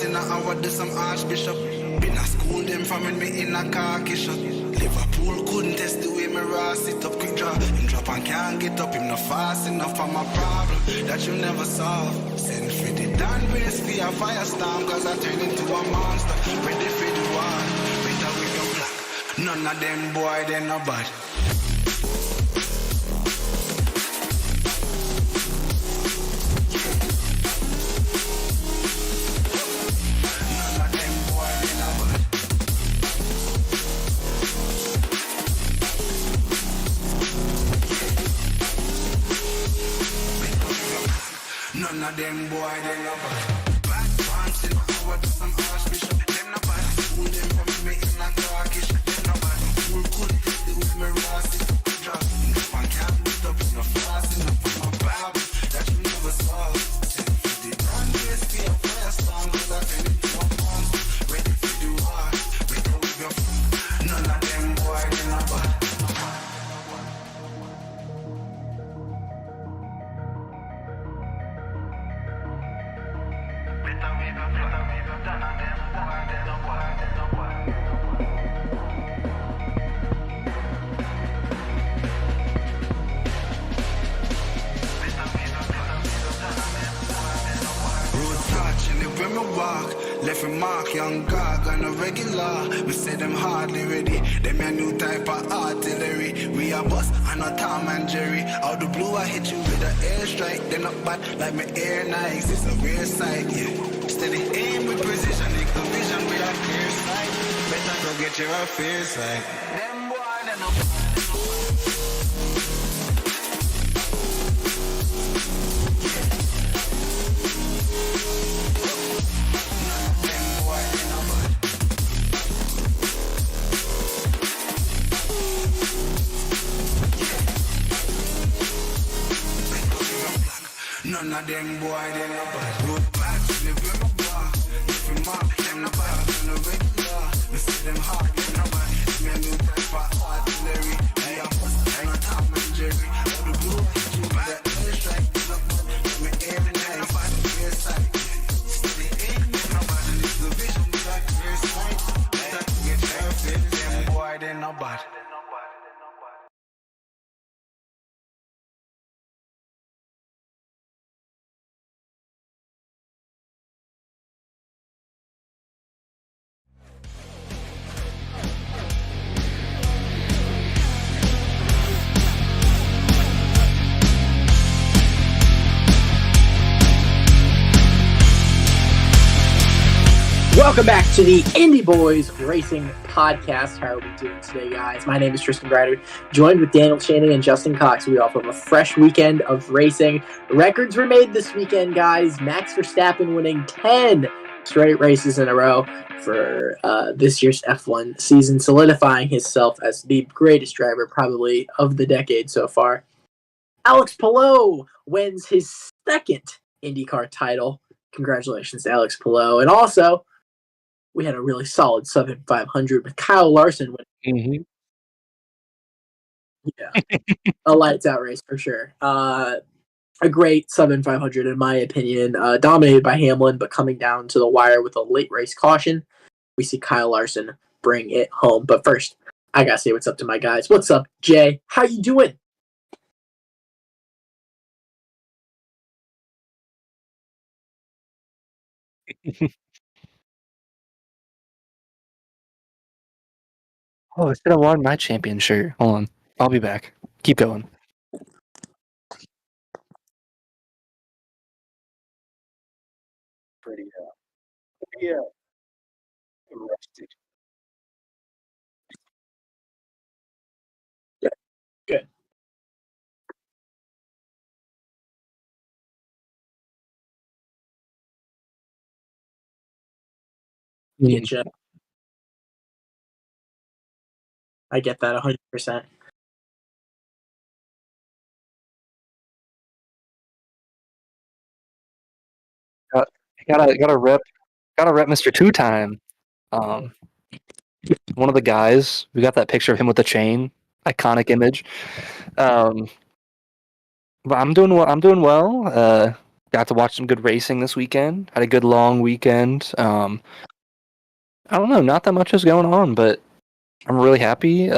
In a hour, do some archbishop. Been a school them from when me in a car shot. Liverpool couldn't test the way me raw sit up. Quick draw, him drop and can't get up. Him not fast enough for my problem that you never solve. Send for the Dan race for a firestorm, cause I turn into a monster. Ready for the war, better with your black. None of them boy, they no bad. None of them boy, they no bad. Bad pants in my hour, do some archbishop. Them no bad. School them from me in a carkish. Them no bad. School couldn't test the way me raw sit up. Drop. If I can't lift up, no fast enough for my Bible that you never saw. Send for the brand new stay up for your song, cause I turn into a monster. Ready for the war. Better with your none of them boy, they no bad. Left a mark, young gog on a regular. We say them hardly ready. Them a new type of artillery. We a bus and a Tom and Jerry. Out the blue I hit you with an airstrike. They not bad like my air Nikes. It's a rare sight, yeah. Steady aim with precision. Make the vision with a clear sight. Better go get your affairs right. Them boy, they no bad. None of them boy, they no bad. Road back, live with my bar. If you mark, them no bad. On a regular, we see them hard, them no bad. Me a new type of artillery. I am bust, I'm a Tom and Jerry. Out the blue, you by the airstrike. No bad, me air and I no bad. Clear sight. Steady aim, no bad. And it's the vision, we got clear sight. Better get perfect, them boy, they no bad. Welcome back to the Indy Boys Racing Podcast. How are we doing today, guys? My name is Tristan Grider, joined with Daniel Channing and Justin Cox. We offer a fresh weekend of racing. Records were made this weekend, guys. Max Verstappen winning 10 straight races in a row for this year's F1 season, solidifying himself as the greatest driver probably of the decade so far. Alex Palou wins his second IndyCar title. Congratulations to Alex Palou. And also, we had a really solid Southern 500 with Kyle Larson winning. Yeah, a lights out race for sure. A great Southern 500 in my opinion, dominated by Hamlin, but coming down to the wire with a late race caution. We see Kyle Larson bring it home. But first, I gotta say what's up to my guys. What's up, Jay? How you doing? Oh, I should have worn my champion shirt. Hold on. I'll be back. Keep going. Pretty rusty. Good. Get you. I get that 100%. Got a rip. Gotta rep Mr. Two-Time. One of the guys, we got that picture of him with the chain. Iconic image. But I'm doing well. Got to watch some good racing this weekend. Had a good long weekend. I don't know, not that much is going on, but I'm really happy.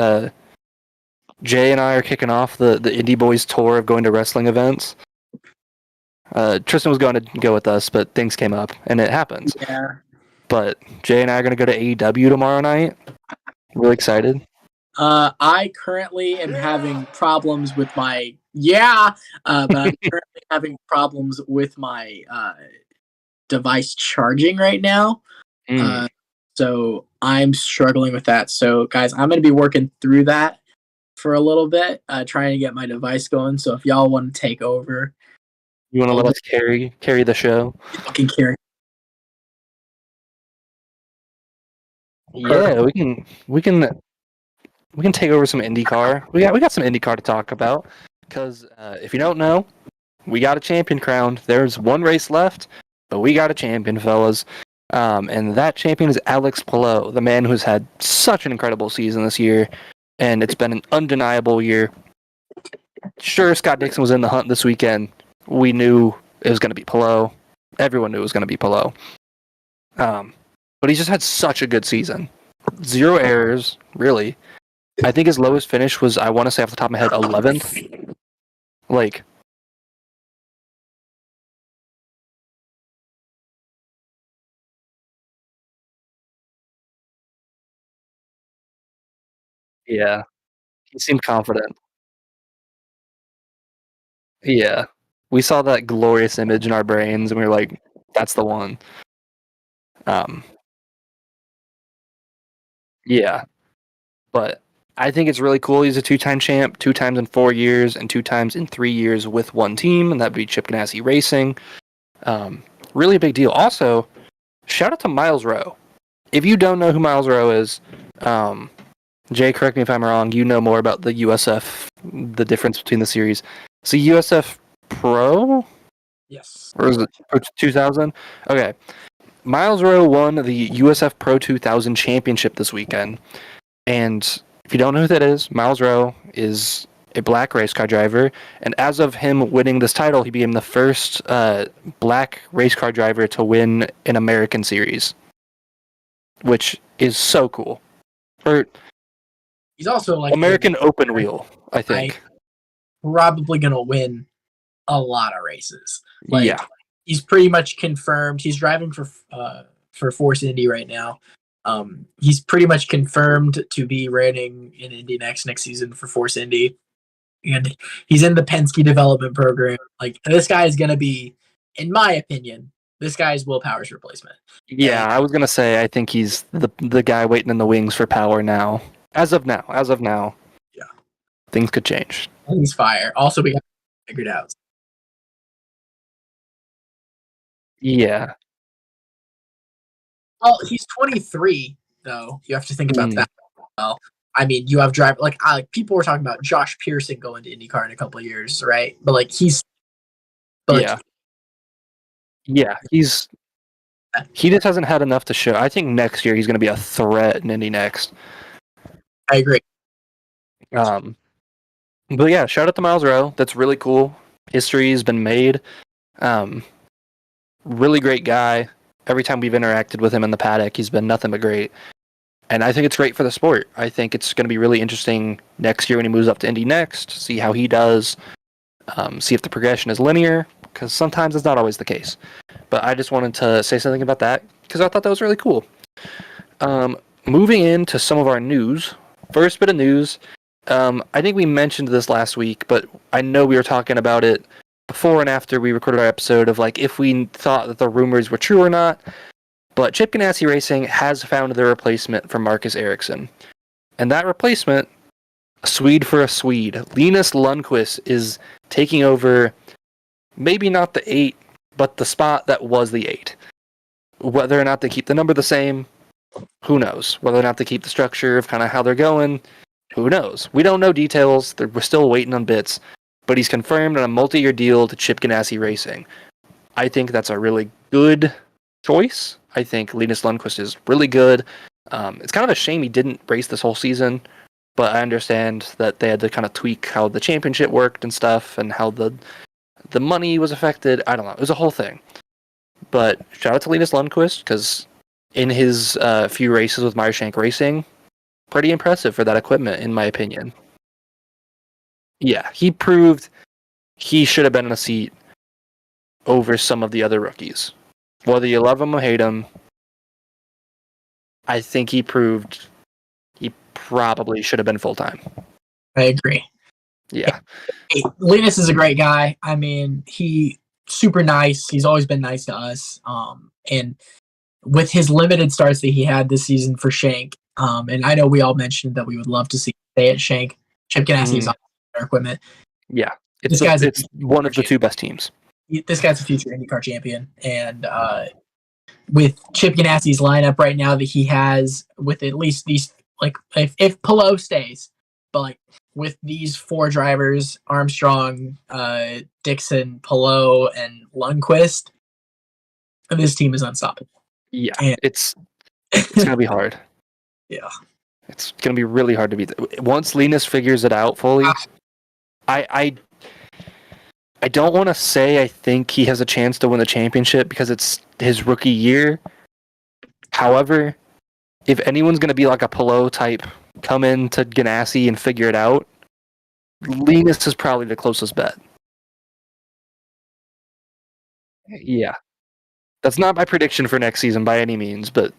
Jay and I are kicking off the Indy Boys tour of going to wrestling events. Tristan was going to go with us, but things came up, and it happens. Yeah. But Jay and I are going to go to AEW tomorrow night. Really excited. I currently am having problems with my but I'm currently having problems with my device charging right now. So I'm struggling with that. So guys, I'm going to be working through that for a little bit, trying to get my device going. So if y'all want to take over, you want to let us carry the show? I can carry. Yeah, we can take over some IndyCar. We got some IndyCar to talk about because if you don't know, we got a champion crowned. There's one race left, but we got a champion, fellas. And that champion is Alex Palou, the man who's had such an incredible season this year, and it's been an undeniable year. Sure, Scott Dixon was in the hunt this weekend. We knew it was going to be Palou. Everyone knew it was going to be Palou. But he's just had such a good season. 0 errors, really. I think his lowest finish was, I want to say off the top of my head, 11th. Like, yeah, he seemed confident. Yeah. We saw that glorious image in our brains, and we were like, that's the one. Yeah. But I think it's really cool. He's a 2-time champ, 2 times in 4 years, and 2 times in 3 years with one team, and that'd be Chip Ganassi Racing. Really a big deal. Also, shout out to Miles Rowe. If you don't know who Miles Rowe is, Jay, correct me if I'm wrong, you know more about the USF, the difference between the series. So USF Pro? Yes. Or is it Pro 2000? Okay. Miles Rowe won the USF Pro 2000 championship this weekend. And if you don't know who that is, Miles Rowe is a black race car driver. And as of him winning this title, he became the first black race car driver to win an American series, which is so cool. Or he's also like American open wheel, I think. Probably gonna win a lot of races. Like, yeah, he's pretty much confirmed. He's driving for Force Indy right now. He's pretty much confirmed to be running in Indy next season for Force Indy, and he's in the Penske development program. Like, this guy is gonna be, in my opinion, this guy's Will Power's replacement. Yeah, I was gonna say I think he's the guy waiting in the wings for Power now. As of now, yeah, things could change. He's fire. Also, we got figured out. Yeah. Well, he's 23 though. You have to think about that. Well, I mean, you have driver like people were talking about Josh Pearson going to IndyCar in a couple of years, right? But like yeah, he just hasn't had enough to show. I think next year he's going to be a threat in Indy next. I agree. But yeah, shout out to Miles Rowe. That's really cool. History has been made. Really great guy. Every time we've interacted with him in the paddock, he's been nothing but great. And I think it's great for the sport. I think it's going to be really interesting next year when he moves up to Indy next, see how he does, see if the progression is linear, because sometimes it's not always the case. But I just wanted to say something about that, because I thought that was really cool. Moving into some of our news. First bit of news. I think we mentioned this last week, but I know we were talking about it before and after we recorded our episode of like if we thought that the rumors were true or not. But Chip Ganassi Racing has found their replacement for Marcus Ericsson. And that replacement, a Swede for a Swede, Linus Lundqvist, is taking over maybe not the 8, but the spot that was the 8. Whether or not they keep the number the same, who knows? Whether or not they keep the structure of kind of how they're going, who knows? We don't know details. We're still waiting on bits. But he's confirmed on a multi-year deal to Chip Ganassi Racing. I think that's a really good choice. I think Linus Lundqvist is really good. It's kind of a shame he didn't race this whole season, but I understand that they had to kind of tweak how the championship worked and stuff, and how the money was affected. I don't know. It was a whole thing. But shout out to Linus Lundqvist, because in his few races with Meyershank Racing, pretty impressive for that equipment, in my opinion. Yeah, he proved he should have been in a seat over some of the other rookies. Whether you love him or hate him, I think he proved he probably should have been full-time. I agree. Yeah. Linus is a great guy. I mean, he super nice. He's always been nice to us. And with his limited starts that he had this season for Shank, and I know we all mentioned that we would love to see him stay at Shank. Chip Ganassi is on their equipment. Yeah. It's one of the two best teams. This guy's a future IndyCar champion. And with Chip Ganassi's lineup right now that he has, with at least these, like, if Palou stays, but like with these 4 drivers, Armstrong, Dixon, Palou, and Lundqvist, this team is unstoppable. Yeah, and it's gonna be hard. Yeah, it's gonna be really hard to beat. Once Linus figures it out fully, I don't want to say I think he has a chance to win the championship because it's his rookie year. However, if anyone's gonna be like a Palou type, come in to Ganassi and figure it out, Linus is probably the closest bet. Yeah. That's not my prediction for next season by any means, but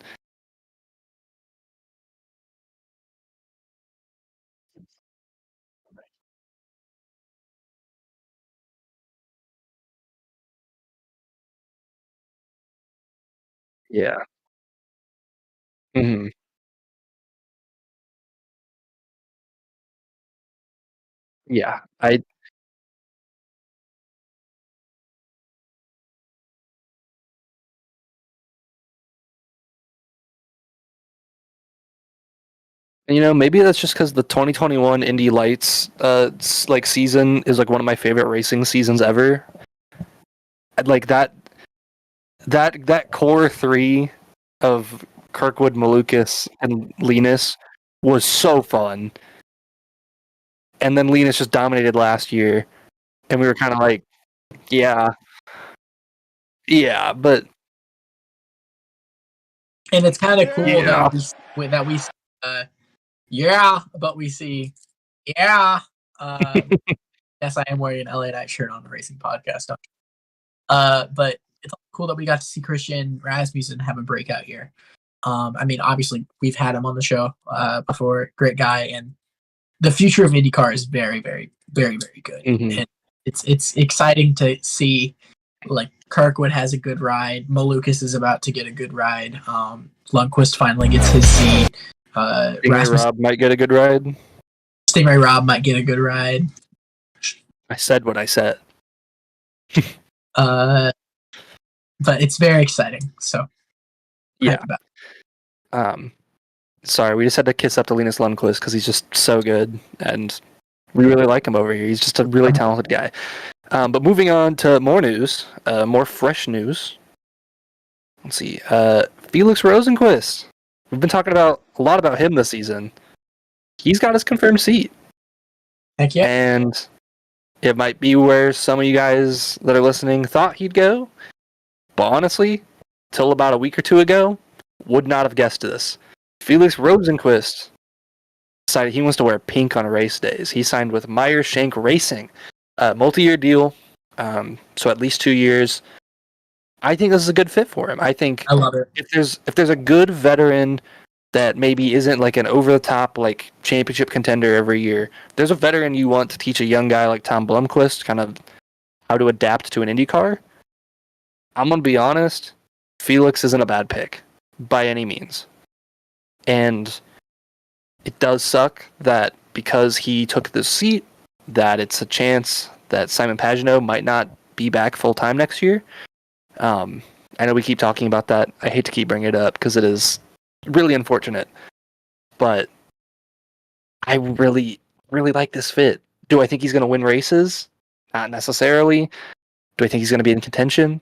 yeah. Hmm. Yeah. Maybe that's just because the 2021 Indy Lights season is like one of my favorite racing seasons ever. Like that core 3 of Kirkwood, Malukas, and Linus was so fun. And then Linus just dominated last year, and we were kind of like, yeah, but and it's kind of cool Yeah. that we yeah, but we see yeah. Yes, I am wearing an LA Knight shirt on the racing podcast. But it's cool that we got to see Christian Rasmussen have a breakout year. I mean, obviously we've had him on the show before. Great guy, and the future of IndyCar is very, very, very, very good. Mhm. And it's exciting to see. Like Kirkwood has a good ride. Malukas is about to get a good ride. Lundqvist finally gets his seat. Stingray Rob might get a good ride. Stingray Rob might get a good ride. I said what I said. But it's very exciting. So Yeah. Sorry, we just had to kiss up to Linus Lundqvist because he's just so good, and we really like him over here. He's just a really talented guy. But moving on to more news, more fresh news. Let's see. Felix Rosenqvist. We've been talking a lot about him this season. He's got his confirmed seat. Heck yeah. And it might be where some of you guys that are listening thought he'd go. But honestly, till about a week or two ago, would not have guessed this. Felix Rosenqvist decided he wants to wear pink on race days. He signed with Meyershank Racing. Multi-year deal, so at least 2 years. I think this is a good fit for him. I think I love it. If there's a good veteran that maybe isn't like an over-the-top like championship contender every year, there's a veteran you want to teach a young guy like Tom Blomqvist kind of how to adapt to an IndyCar. I'm gonna be honest, Felix isn't a bad pick by any means, and it does suck that because he took this seat, that it's a chance that Simon Pagenaud might not be back full-time next year. I know we keep talking about that. I hate to keep bringing it up because it is really unfortunate. But I really, really like this fit. Do I think he's going to win races? Not necessarily. Do I think he's going to be in contention?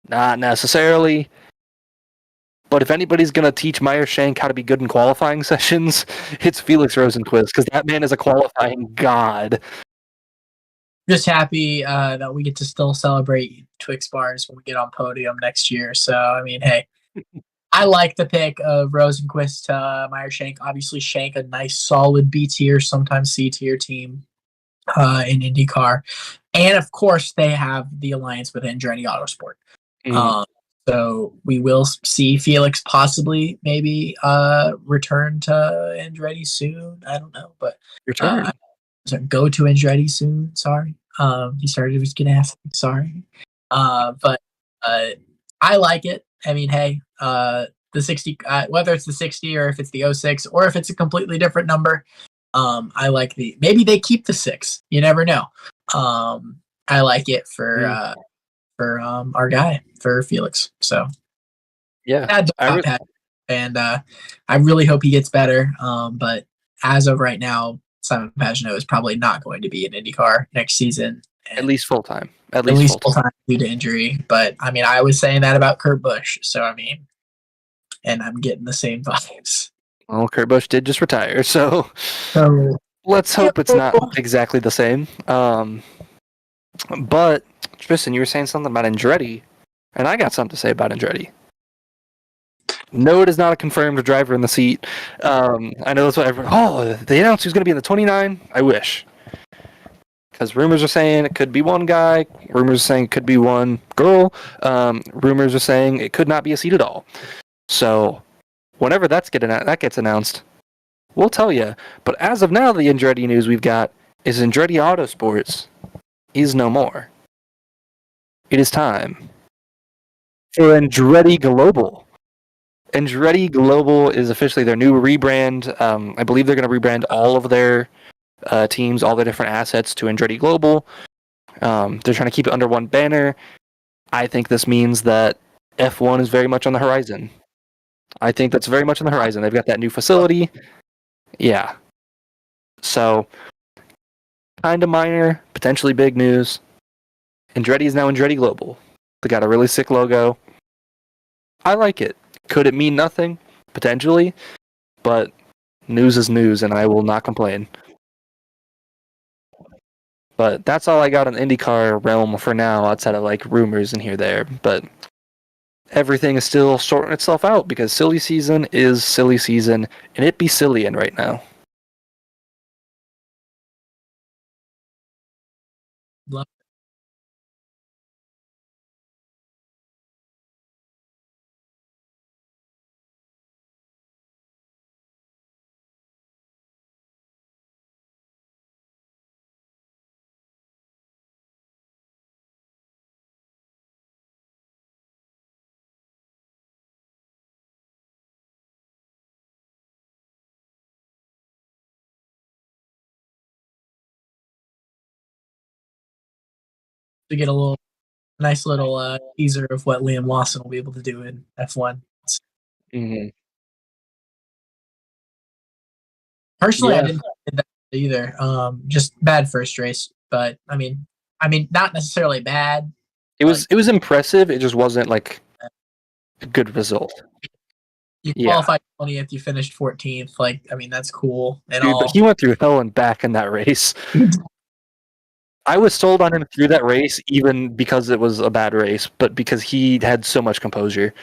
Not necessarily. But if anybody's going to teach Meyer Shank how to be good in qualifying sessions, it's Felix Rosenquist, because that man is a qualifying god. Just happy that we get to still celebrate Twix bars when we get on podium next year. So, I mean, hey, I like the pick of Rosenquist to Meyer Shank. Obviously, Shank, a nice, solid B tier, sometimes C tier team in IndyCar. And of course, they have the alliance with Andretti Autosport. So we will see Felix possibly maybe return to Andretti soon. I don't know, but go to Andretti soon. Sorry, he started with Ganassi. Sorry, but I like it. I mean, hey, the 60, whether it's the 60 or if it's the 06 or if it's a completely different number, I like maybe they keep the 6. You never know. I like it for our guy, for Felix. So yeah, and I really hope he gets better. But as of right now, Simon Pagenaud is probably not going to be in IndyCar next season. At least full time. At least full time due to injury. But I mean, I was saying that about Kurt Busch. So I mean, and I'm getting the same vibes. Well, Kurt Busch did just retire, so let's hope it's not exactly the same. But Tristan, you were saying something about Andretti, and I got something to say about Andretti. No, it is not a confirmed driver in the seat. I know that's what everyone. Oh, they announced who's going to be in the 29. I wish, because rumors are saying it could be one guy. Rumors are saying it could be one girl. Rumors are saying it could not be a seat at all. So, whenever that gets announced, we'll tell you. But as of now, the Andretti news we've got is Andretti Autosports is no more. It is time for Andretti Global. Andretti Global is officially their new rebrand. I believe they're going to rebrand all of their teams, all their different assets to Andretti Global. They're trying to keep it under one banner. I think this means that F1 is very much on the horizon. I think that's very much on the horizon. They've got that new facility. Yeah. So, kind of minor, potentially big news. Andretti is now Andretti Global. They got a really sick logo. I like it. Could it mean nothing? Potentially. But news is news, and I will not complain. But that's all I got on the IndyCar realm for now, outside of like rumors and here there. But everything is still sorting itself out because silly season is silly season, and it be sillying right now. Love to get a nice little teaser of what Liam Lawson will be able to do in F1. Mm-hmm. Personally, I didn't think that either. Just bad first race, but I mean, not necessarily bad. It was impressive. It just wasn't like a good result. You qualified 20th, you finished 14th. Like, I mean, that's cool and Dude, all. but he went through hell and back in that race. I was sold on him through that race, even because it was a bad race, but because he had so much composure.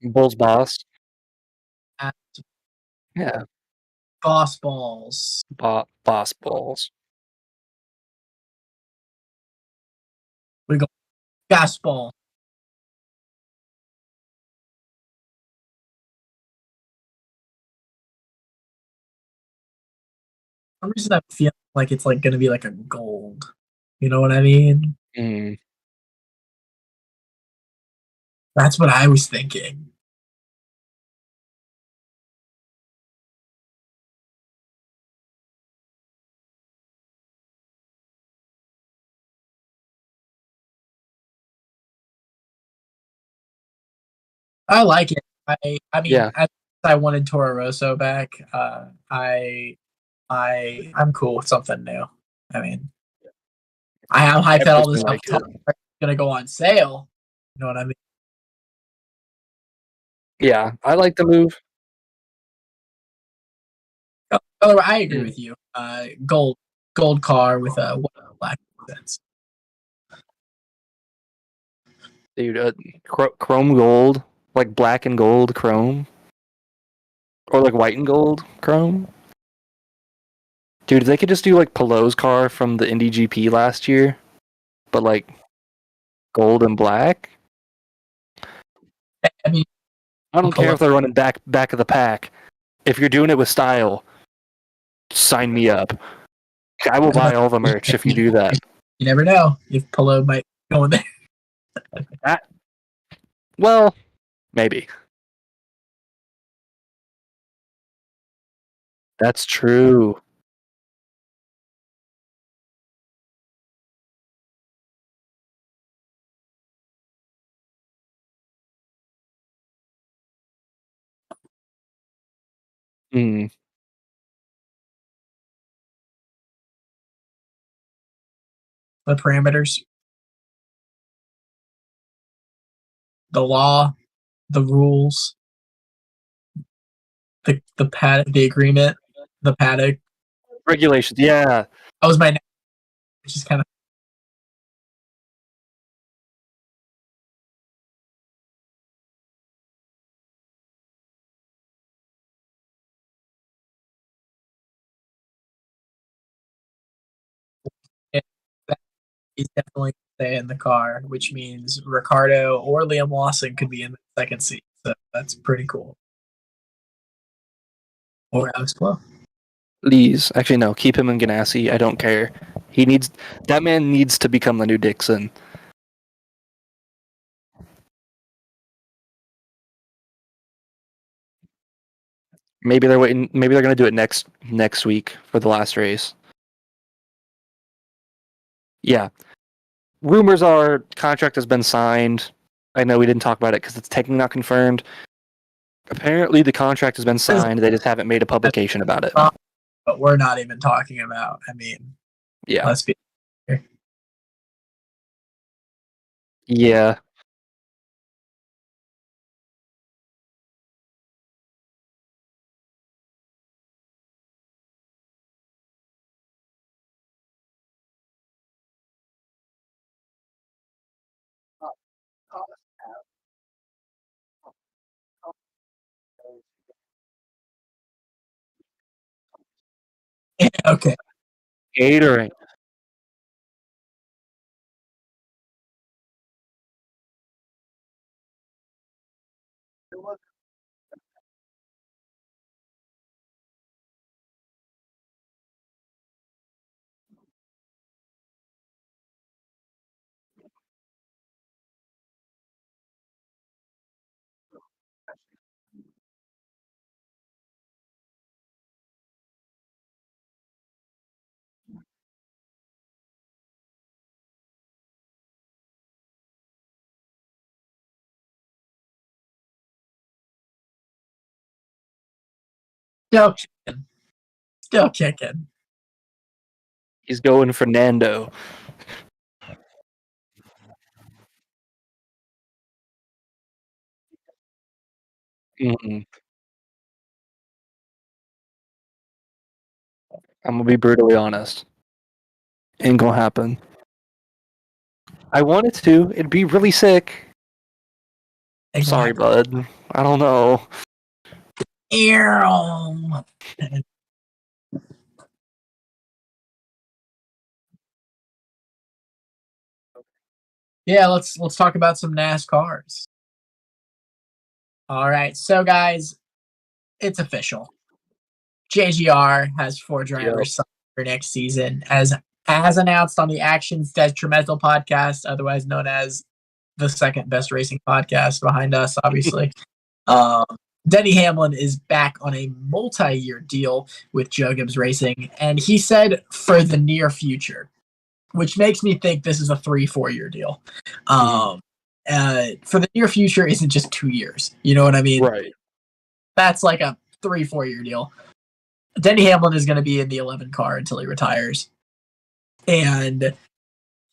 Bull's boss. Uh, Yeah, Boss balls. boss balls. We go gas ball. For some reason, I feel like it's like gonna be like a gold. You know what I mean? Mm. That's what I was thinking. I like it. I mean, Yeah, I wanted Toro Rosso back. I'm cool with something new. I mean, I am hyped that I all this personally stuff like it. is gonna go on sale. You know what I mean? Yeah, I like the move. Oh, I agree Mm. with you. Gold car with a black accents. Dude, chrome gold, like black and gold chrome, or like white and gold chrome. Dude, they could just do like Palou's car from the Indy GP last year, but like gold and black. I mean, I don't care Palou. if they're running back of the pack. If you're doing it with style, sign me up. I will buy all the merch if you do that. You never know if Palou might go in there. That well, maybe. That's true. Mm. The parameters, the law, the rules, the pad, the agreement, the paddock. Regulations, yeah. That was my, which is kind of that is definitely stay in the car, which means Ricardo or Liam Lawson could be in the second seat. So that's pretty cool. Or Alex Palou. Please, actually, no. Keep him in Ganassi. I don't care. He needs that man needs to become the new Dixon. Maybe they're waiting. Maybe they're gonna do it next week for the last race. Yeah. Rumors are contract has been signed. I know we didn't talk about it because it's technically not confirmed. Apparently, the contract has been signed. They just haven't made a publication about it. But we're not even talking about. I mean, Yeah. let's be here. Yeah. Okay. Catering. Still kicking. Still kicking. He's going for Nando. Mm-mm. I'm gonna be brutally honest. Ain't gonna happen. I wanted to. It'd be really sick. Sorry, bud. I don't know. Yeah, let's talk about some NASCARs. All right, so guys, it's official. JGR has 4 drivers signed for next season, as announced on the Actions Detrimental podcast, otherwise known as the second best racing podcast behind us, obviously. Denny Hamlin is back on a multi-year deal with Joe Gibbs Racing, and he said for the near future, which makes me think this is a 3-4 year deal. For the near future isn't just 2 years. You know what I mean? Right. That's like a 3-4 year deal. Denny Hamlin is going to be in the 11 car until he retires. And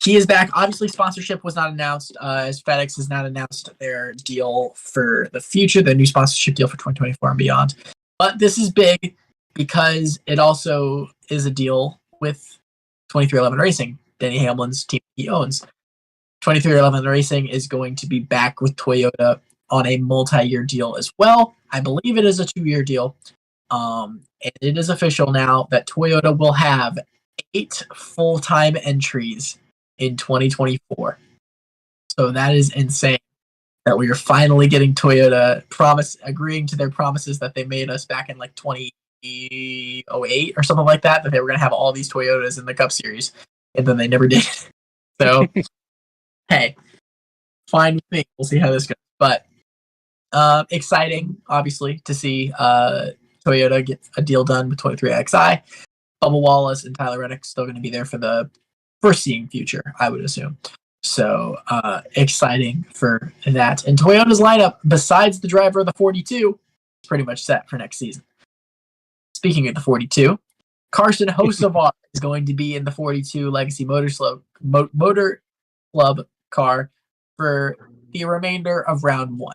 he is back. Obviously, sponsorship was not announced, as FedEx has not announced their deal for the future, the new sponsorship deal for 2024 and beyond. But this is big because it also is a deal with 2311 Racing, Denny Hamlin's team he owns. 2311 Racing is going to be back with Toyota on a multi-year deal as well. I believe it is a 2-year deal. And it is official now that Toyota will have 8 full-time entries in 2024. So that is insane that we are finally getting Toyota agreeing to their promises that they made us back in like 2008 or something like that they were going to have all these Toyotas in the Cup Series, and then they never did. So, hey, fine with me. We'll see how this goes. But exciting, obviously, to see Toyota get a deal done with 23XI. Bubba Wallace and Tyler Reddick still going to be there for the foreseeing future, I would assume. So exciting for that. And Toyota's lineup, besides the driver of the 42, is pretty much set for next season. Speaking of the 42, Carson Hocevar is going to be in the 42 Legacy Motor Club car for the remainder of round 1.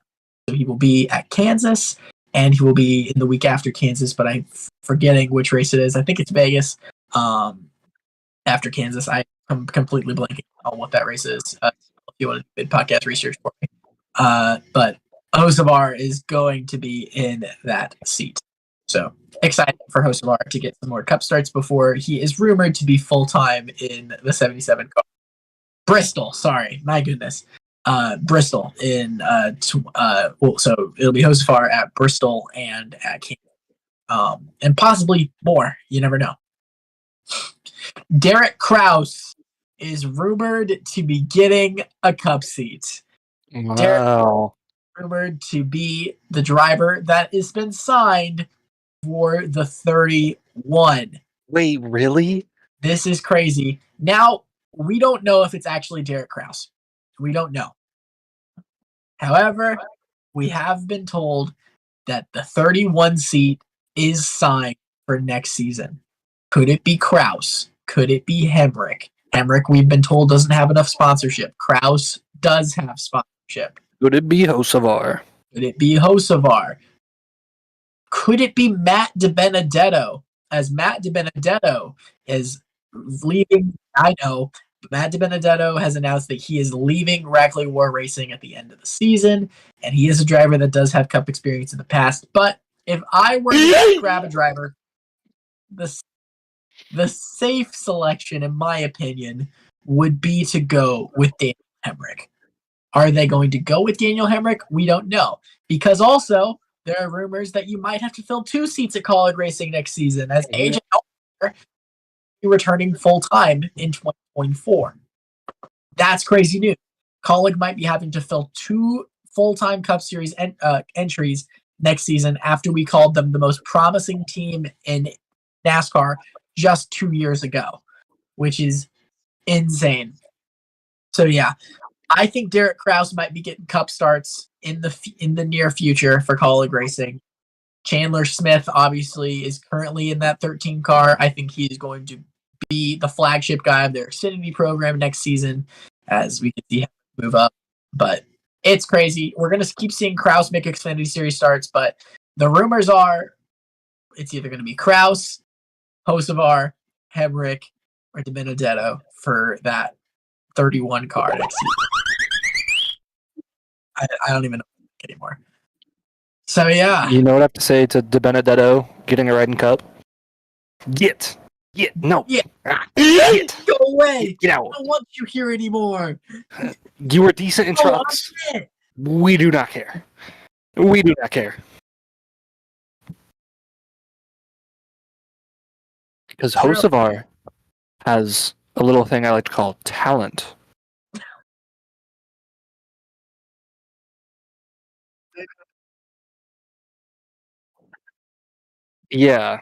So he will be at Kansas, and he will be in the week after Kansas, but I'm forgetting which race it is. I think it's Vegas. After Kansas, I'm completely blanking on what that race is. If you want to do podcast research for me. But Hocevar is going to be in that seat. So excited for Hocevar to get some more Cup starts before he is rumored to be full-time in the 77 car. Bristol, sorry. My goodness. Bristol in so it'll be Hocevar at Bristol and at Kansas. And possibly more. You never know. Derek Kraus is rumored to be getting a Cup seat. Wow. Derek rumored to be the driver that has been signed for the 31. Wait, really? This is crazy. Now, we don't know if it's actually Derek Kraus. We don't know. However, we have been told that the 31 seat is signed for next season. Could it be Kraus? Could it be Hemrick? Hemrick, we've been told, doesn't have enough sponsorship. Kraus does have sponsorship. Could it be Hocevar? Could it be Hocevar? Could it be Matt DiBenedetto? As Matt DiBenedetto is leaving, I know, Matt DiBenedetto has announced that he is leaving Rackley War Racing at the end of the season, and he is a driver that does have Cup experience in the past. But if I were to grab a driver, the safe selection, in my opinion, would be to go with Daniel Hemrick. Are they going to go with Daniel Hemrick? We don't know. Because also, there are rumors that you might have to fill 2 seats at Colleague Racing next season, as AJ Allmendinger is returning full-time in 2024. That's crazy news. Colleague might be having to fill 2 full-time Cup Series entries next season after we called them the most promising team in NASCAR just 2 years ago, which is insane. So yeah, I think Derek Kraus might be getting Cup starts in the near future for Colleague Racing. Chandler Smith obviously is currently in that 13 car. I think he's going to be the flagship guy of their Xfinity program next season, as we can see him move up. But it's crazy. We're going to keep seeing Kraus make Xfinity Series starts, but the rumors are it's either going to be Kraus, Hocevar, Hemrick, or DiBenedetto for that 31 car next season. I don't even know. anymore. So yeah, You know what I have to say to De Benedetto getting a riding cup? No. Yeah. Get go away. Get I out. don't want you here anymore. You were decent in trucks. We do not care. We do not care. Because Hocevar has a little thing I like to call talent. Yeah,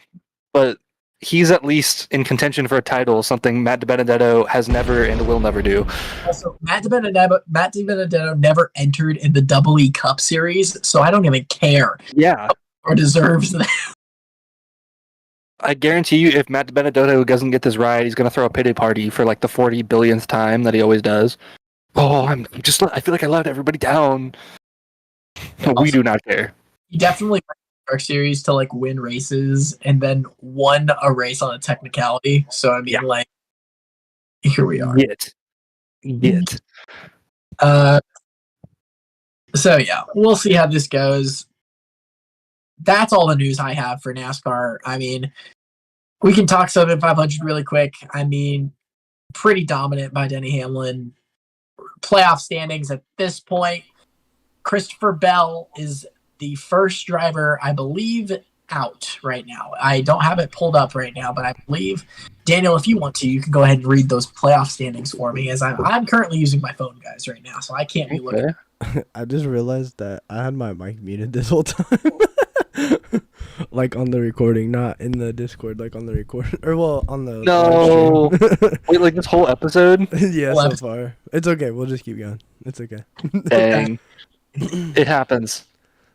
but he's at least in contention for a title, something Matt DiBenedetto has never and will never do. Also, Matt DiBenedetto never entered in the Double E Cup Series, so I don't even care. Yeah. Or deserves that. I guarantee you, if Matt DiBenedetto doesn't get this ride, he's going to throw a payday party for like the 40 billionth time that he always does. Oh, I feel like I let everybody down. We do not care. He definitely went the Dark Series to like win races and then won a race on a technicality. So I mean, like, here we are. Get. So yeah, we'll see how this goes. That's all the news I have for NASCAR. I mean, we can talk 7,500 really quick. I mean, pretty dominant by Denny Hamlin. Playoff standings at this point. Christopher Bell is the first driver, I believe, out right now. I don't have it pulled up right now, but I believe, Daniel, if you want to, you can go ahead and read those playoff standings for me, as I'm currently using my phone, guys, right now, so I can't be looking. I just realized that I had my mic muted this whole time. Like on the recording, not in the Discord, like on the recording. Or, well, on the... No. Wait, like this whole episode? Yeah, so far. It's okay. We'll just keep going. It's okay. Dang. It happens.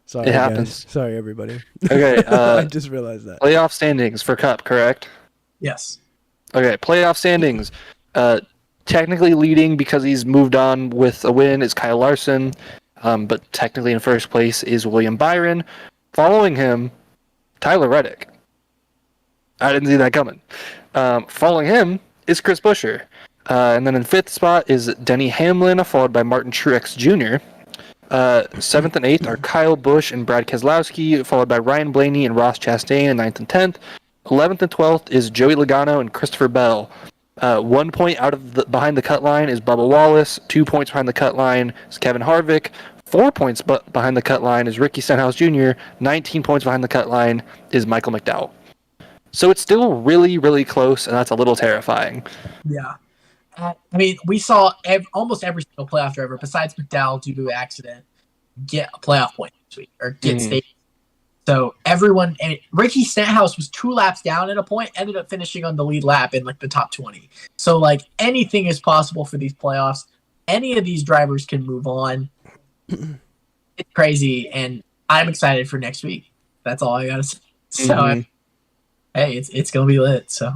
Sorry, it happens. Guys. Sorry, everybody. Okay. I just realized that. Playoff standings for Cup, correct? Yes. Okay, playoff standings. Technically leading because he's moved on with a win is Kyle Larson, but technically in first place is William Byron. Following him, Tyler Reddick. I didn't see that coming. Following him is Chris Buescher. And then in fifth spot is Denny Hamlin, followed by Martin Truex Jr. Seventh and eighth are Kyle Busch and Brad Keselowski, followed by Ryan Blaney and Ross Chastain in ninth and 10th. 11th and 12th is Joey Logano and Christopher Bell. 1 point out of behind the cut line is Bubba Wallace. 2 points behind the cut line is Kevin Harvick. 4 points behind the cut line is Ricky Stenhouse Jr. 19 points behind the cut line is Michael McDowell. So it's still really, really close, and that's a little terrifying. Yeah. I mean, we saw almost every single playoff driver, besides McDowell due to an accident, get a playoff point this week, or get state. So everyone, and Ricky Stenhouse was 2 laps down at a point, ended up finishing on the lead lap in like the top 20. So like anything is possible for these playoffs. Any of these drivers can move on. It's crazy, and I'm excited for next week. That's all I gotta say. So hey, it's gonna be lit. So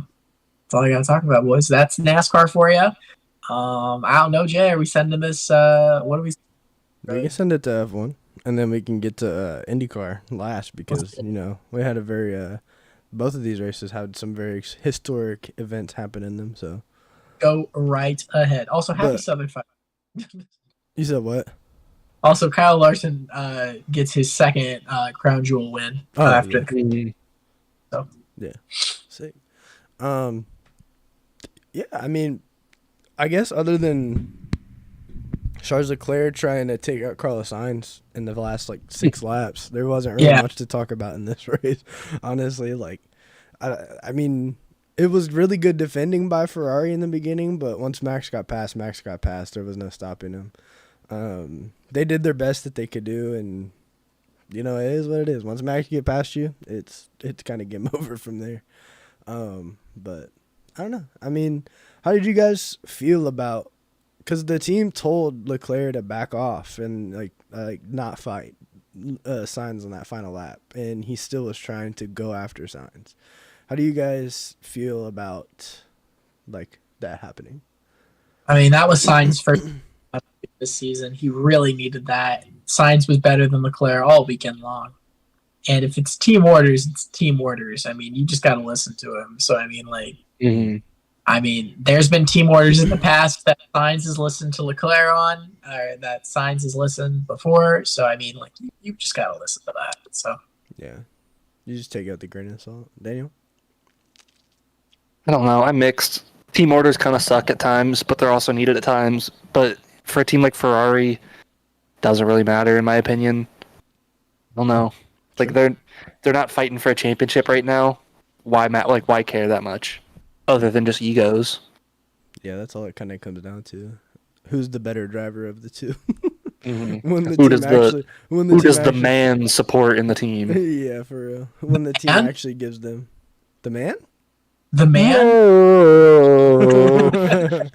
that's all I gotta talk about, boys. That's NASCAR for you. I don't know, Jay. Are we sending this? What do we? We can send it to F1, and then we can get to IndyCar last because we had a very both of these races had some very historic events happen in them. So go right ahead. Also, happy Southern Five. You said what? Also, Kyle Larson gets his second crown jewel win after. So yeah, sick. Yeah, I mean, I guess other than Charles Leclerc trying to take out Carlos Sainz in the last 6 laps, there wasn't really much to talk about in this race. Honestly, I mean, it was really good defending by Ferrari in the beginning, but once Max got past. There was no stopping him. They did their best that they could do, and it is what it is. Once Max get past you, it's kind of game over from there. But I don't know. I mean, how did you guys feel about? Because the team told Leclerc to back off and not fight Sainz on that final lap, and he still was trying to go after Sainz. How do you guys feel about that happening? I mean, that was Sainz' first this season. He really needed that. Sainz was better than Leclerc all weekend long. And if it's team orders, it's team orders. I mean, you just got to listen to him. So, I mean, I mean, there's been team orders in the past that Sainz has listened to Leclerc on, or that Sainz has listened before. So, I mean, like, you just got to listen to that. So, Yeah. You just take out the grain of salt. Daniel? I don't know. I'm mixed. Team orders kind of suck at times, but they're also needed at times. But for a team like Ferrari, doesn't really matter in my opinion. I don't know. Like they're not fighting for a championship right now. Why why care that much? Other than just egos. Yeah, that's all it kind of comes down to. Who's the better driver of the two? Mm-hmm. When the Who team does actually, when the who team does the actually- man support in the team? Yeah, for real. When the team man? actually gives them the man. the man. No.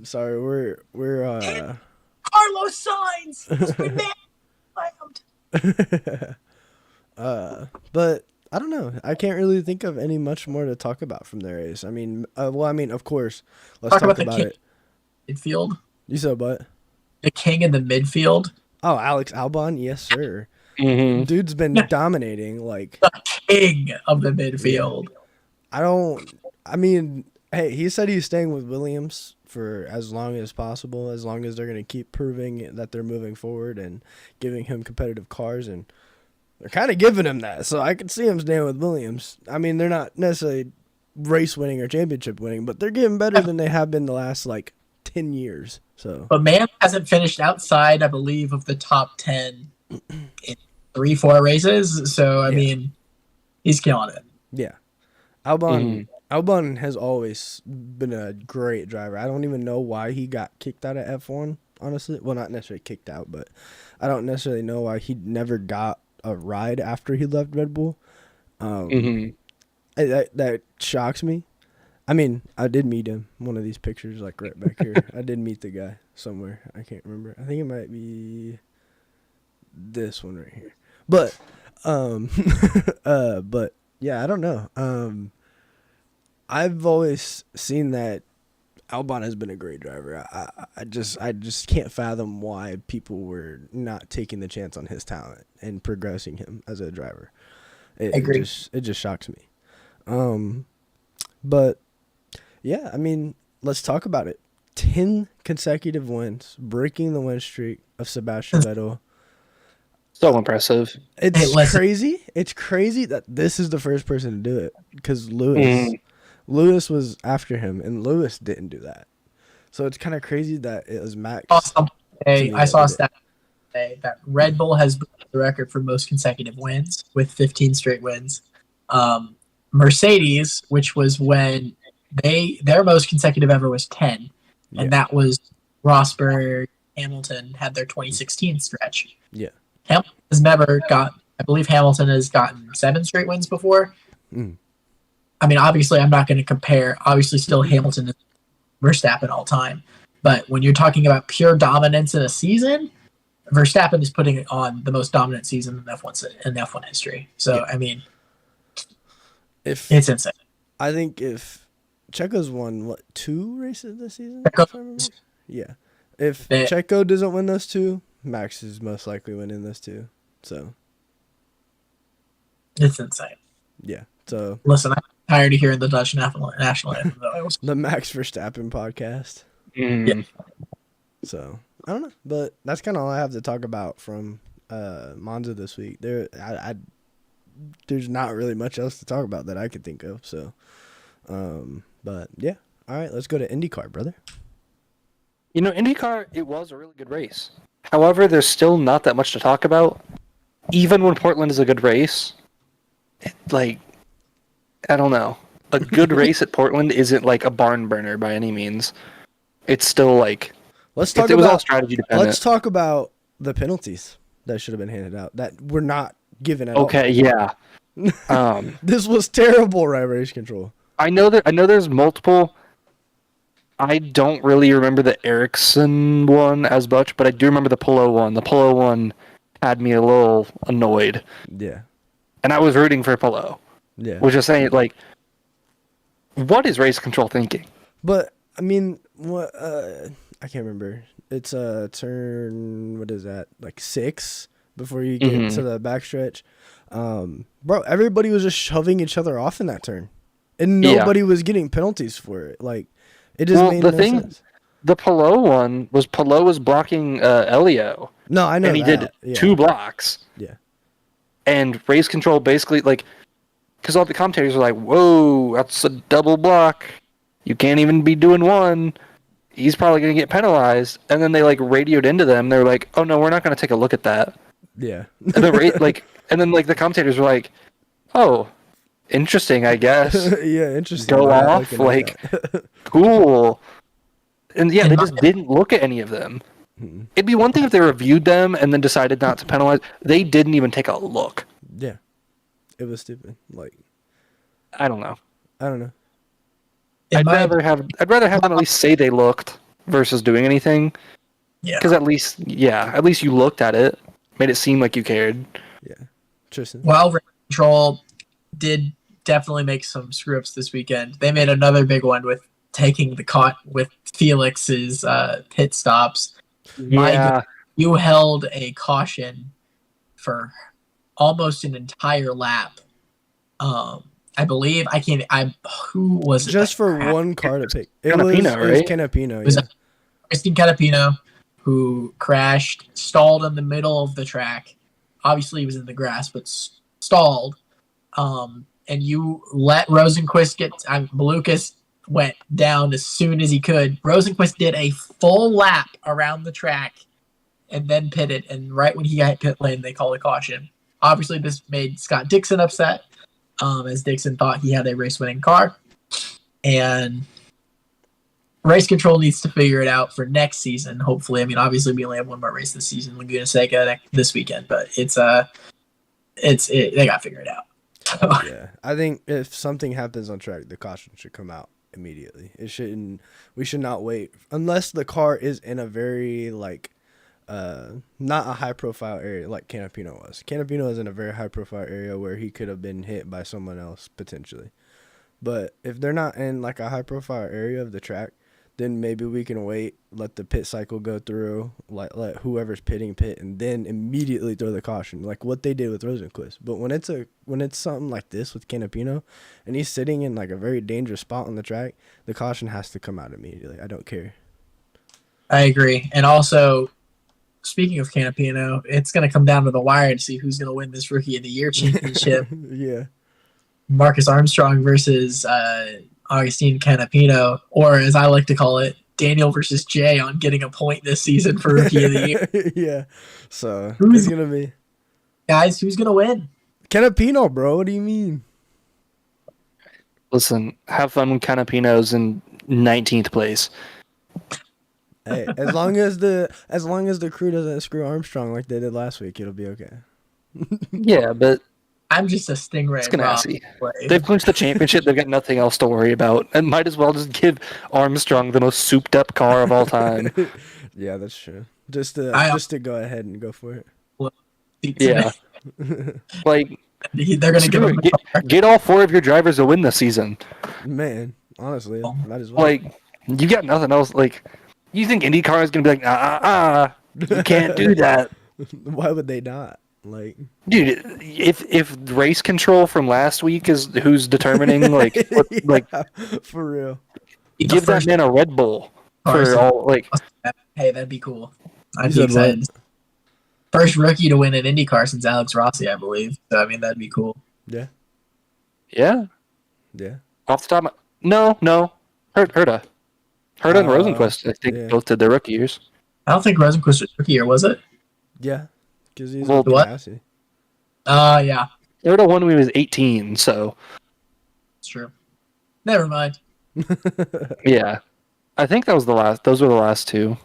Sorry, we're Carlos Sainz! He's been man. but I don't know. I can't really think of any much more to talk about from their race. I mean, of course, let's talk the about king it. midfield. You said what? The king in the midfield. Oh, Alex Albon, yes sir. Mm-hmm. Dude's been dominating. Like, The king of the midfield. I mean, hey, he said he's staying with Williams for as long as possible, as long as they're going to keep proving that they're moving forward and giving him competitive cars, and they're kind of giving him that. So I could see him staying with Williams. I mean, they're not necessarily race winning or championship winning, but they're getting better than they have been the last, 10 years. So, But man hasn't finished outside, I believe, of the top 10 in 3-4 races. So, I mean, he's killing it. yeah. Albon has always been a great driver. I don't even know why he got kicked out of F1, honestly. Well, not necessarily kicked out, but I don't necessarily know why he never got a ride after he left Red Bull. That shocks me. I mean, I did meet him. One of these pictures, right back here. I did meet the guy somewhere. I can't remember. I think it might be this one right here. But, but yeah, I don't know. I've always seen that Albon has been a great driver. I just can't fathom why people were not taking the chance on his talent and progressing him as a driver. I agree. It just shocks me. But yeah, I mean, let's talk about it. 10 consecutive wins, breaking the win streak of Sebastian Vettel. So impressive. It's crazy. It's crazy that this is the first person to do it because Lewis was after him, and Lewis didn't do that. So it's kind of crazy that it was Max. I saw a stat today that Red Bull has broken the record for most consecutive wins with 15 straight wins. Mercedes, which was when their most consecutive ever was 10, and that was Rosberg, Hamilton had their 2016 stretch. Yeah. Hamilton has never got. I believe Hamilton has gotten 7 straight wins before. I mean, obviously, I'm not going to compare. Obviously, still Hamilton and Verstappen all time. But when you're talking about pure dominance in a season, Verstappen is putting it on the most dominant season in F1 history. So, I mean, it's insane. I think if Checo's won, 2 races this season? Yeah. If Checo doesn't win those 2, Max is most likely winning those 2. So. It's insane. Yeah. So. Listen, I'm tired of hearing the Dutch national anthem. The Max Verstappen podcast. Yeah. So, I don't know. But that's kind of all I have to talk about from Monza this week. There's not really much else to talk about that I could think of. So, but yeah. All right, let's go to IndyCar, brother. IndyCar, it was a really good race. However, there's still not that much to talk about. Even when Portland is a good race, I don't know. A good race at Portland isn't like a barn burner by any means. It's still like let's talk it was all strategy dependent. Let's talk about the penalties that should have been handed out that were not given at all. Okay, yeah. This was terrible race control. I know there's multiple. I don't really remember the Ericsson one as much, but I do remember the Palou one. The Palou one had me a little annoyed. Yeah. And I was rooting for Palou. Yeah. Which is saying, what is race control thinking? But, I mean, what, I can't remember. It's turn, what is that, 6 before you get to the backstretch. Bro, everybody was just shoving each other off in that turn. and nobody was getting penalties for it. Like, it just made no sense. The Palou one was blocking Elio. No, I know and he that. did 2 blocks. Yeah. And race control basically, like, because all the commentators were like, whoa, that's a double block. You can't even be doing one. He's probably going to get penalized. And then they, like, radioed into them. They were like, oh, no, we're not going to take a look at that. Yeah. And then the commentators were like, oh, interesting, I guess. Yeah, interesting. Go off, like, cool. And, yeah, they just didn't look at any of them. It'd be one thing if they reviewed them and then decided not to penalize. They didn't even take a look. Yeah. It was stupid. Like, I don't know. It I'd might- rather have them at least say they looked versus doing anything. Yeah. Because at least you looked at it, made it seem like you cared. Yeah. Tristan. Well, race control did definitely make some screw ups this weekend. They made another big one with taking the with Felix's pit stops. My God, you held a caution for almost an entire lap. I believe who was it? Just for one car to pick. It Canapino, was right? Canapino. It was Yeah. Christine Canapino, who crashed, stalled in the middle of the track. Obviously, he was in the grass, but stalled. And you let Rosenquist Malukas went down as soon as he could. Rosenquist did a full lap around the track and then pitted. And right when he got pit lane, they called a caution. Obviously, this made Scott Dixon upset, as Dixon thought he had a race-winning car. And race control needs to figure it out for next season, hopefully. I mean, obviously, we only have one more race this season, Laguna Seca this weekend, but they got to figure it out. Yeah. I think if something happens on track, the caution should come out immediately. We should not wait unless the car is in a very, like, not a high profile area like Canapino was. Canapino is in a very high profile area where he could have been hit by someone else potentially. But if they're not in like a high profile area of the track, then maybe we can wait, let the pit cycle go through, let whoever's pitting pit, and then immediately throw the caution, like what they did with Rosenquist. But when it's something like this with Canapino, and he's sitting in like a very dangerous spot on the track, the caution has to come out immediately. I don't care. I agree. And also, speaking of Canapino, it's going to come down to the wire to see who's going to win this Rookie of the Year championship. Yeah. Marcus Armstrong versus Augustine Canapino, or as I like to call it, Daniel versus Jay on getting a point this season for Rookie of the Year. Yeah. So it's going to be... Guys, who's going to win? Canapino, bro. What do you mean? Listen, have fun when Canapino's in 19th place. Hey, as long as the crew doesn't screw Armstrong like they did last week, it'll be okay. Yeah, but I'm just a Stingray. it's Ganassi. They've clinched the championship. They've got nothing else to worry about, and might as well just give Armstrong the most souped-up car of all time. Yeah, that's true. Just to go ahead and go for it. Yeah, like they're gonna get all 4 of your drivers to win this season. Man, honestly, might as well. Like, you got nothing else. Like, you think IndyCar is gonna be like, you can't do that. Why would they not? Like, dude, if race control from last week is who's determining, like, for real, give that man a Red Bull for all, like. Hey, that'd be cool. I'd be excited. First rookie to win an IndyCar since Alex Rossi, I believe. So I mean, that'd be cool. Yeah. Yeah. Yeah. Off the top, no, Herta and Rosenquist, I think, both did their rookie years. I don't think Rosenquist was rookie year, was it? Yeah, because he's what? Ganassi. Yeah. Herta won when he was 18, so. It's true. Never mind. Yeah, I think that was the last. Those were the last 2.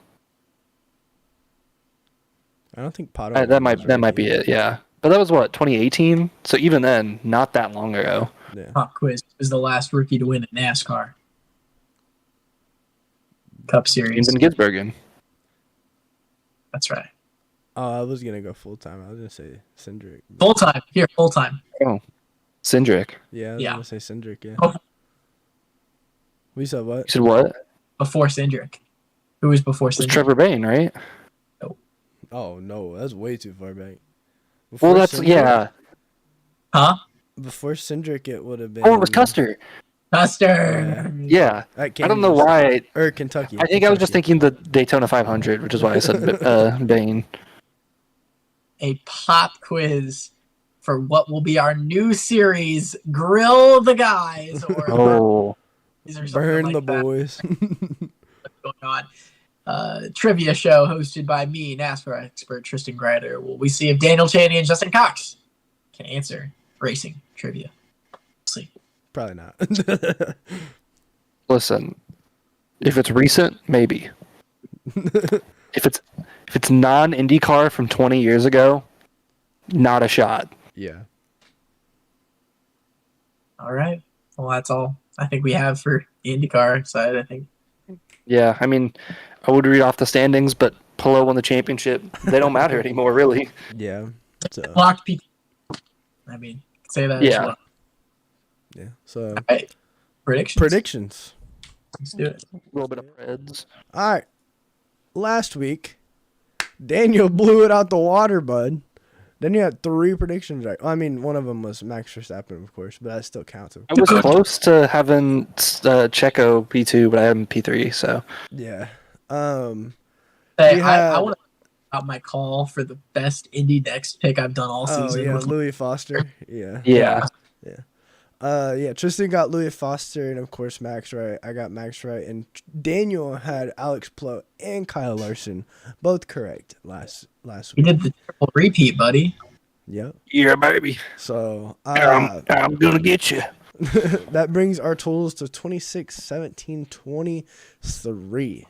I don't think Palou. That might be it. Yeah, but that was what 2018. So even then, not that long ago. Yeah. Pop quiz is the last rookie to win a NASCAR Cup Series. In Gisbergen. That's right. I was gonna go full time. I was gonna say Cindric. Full time. Here, full time. Oh, Cindric. Yeah, I was gonna say Cindric. Yeah. Oh. We said what? You said what? Before Cindric. Who was before It's Cindric? Trevor Bayne, right? Oh no, that's way too far back. Well, that's Cindric, Huh? Before Cindric, it would have been. Oh, it was Custer. Custer. Yeah. At I don't know Kansas. why. Or Kentucky. I think I was just thinking the Daytona 500, which is why I said Bane. A pop quiz for what will be our new series, Grill the Guys, or Oh. Burn like the that. boys. What's going on? Trivia show hosted by me, NASCAR expert Tristan Greider. Will we see if Daniel Chaney and Justin Cox can answer racing trivia? See. Probably not. Listen, if it's recent, maybe. if it's non-IndyCar from 20 years ago, not a shot. Yeah. All right. Well, that's all I think we have for the IndyCar side, I think. Yeah, I mean, I would read off the standings, but Palou won the championship. They don't matter anymore, really. Yeah. So, Locked PK. I mean, say that as well. yeah. So All right. predictions. Let's do it. A little bit of Reds. All right. Last week, Daniel blew it out the water, bud. Then you had 3 predictions right. I mean, one of them was Max Verstappen, of course, but that still counts. I was close to having Checo P2, but I had him P3, so. Yeah. Hey, I want to out my call for the best Indy Next pick I've done all season. Oh, yeah, Louis Foster. Yeah. Yeah. Yeah, Tristan got Louis Foster and, of course, Max Wright. I got Max Wright. And Daniel had Alex Palou and Kyle Larson, both correct last week. You did the triple repeat, buddy. Yep. Yeah, baby. So, I'm going to get you. that brings our totals to 26, 17, 23.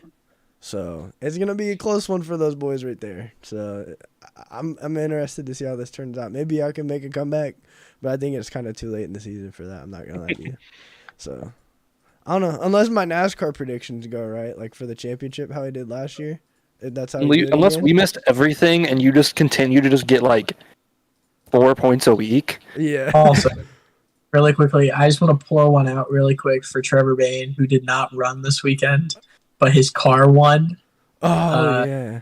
So it's gonna be a close one for those boys right there. So I'm interested to see how this turns out. Maybe I can make a comeback, but I think it's kind of too late in the season for that. I'm not gonna lie to you. So I don't know. Unless my NASCAR predictions go right, like for the championship, how I did last year. If that's how unless we missed everything and you just continue to just get like 4 points a week. Yeah. Also, really quickly, I just want to pour one out really quick for Trevor Bain, who did not run this weekend, but his car won. Oh yeah.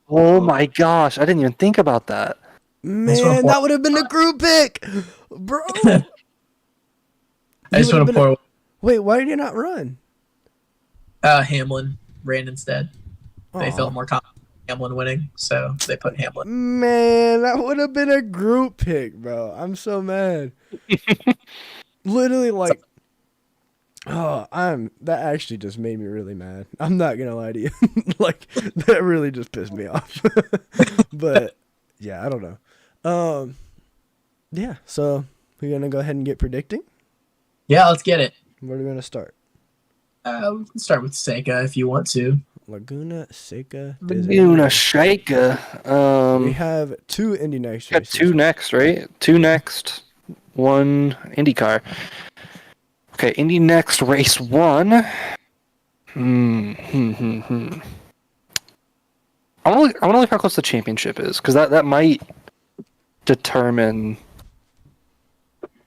Oh my gosh, I didn't even think about that. Man, that would have been a group pick, bro. I just want to pour. Wait, why did you not run? Hamlin ran instead. They Aw. felt more confident in Hamlin winning, so they put Hamlin. Man, that would have been a group pick, bro. I'm so mad. Literally, like, that actually just made me really mad. I'm not gonna lie to you. Like, that really just pissed me off. But yeah, I don't know. Yeah. So we're gonna go ahead and get predicting. Yeah, let's get it. Where are we gonna start? We can start with Seika if you want to. Laguna Seca. Laguna Seca. We have 2 Indy Next Got races. 2 next, right? 2 next, 1 IndyCar. Okay, Indy Next race 1. I want to look how close the championship is, because that might determine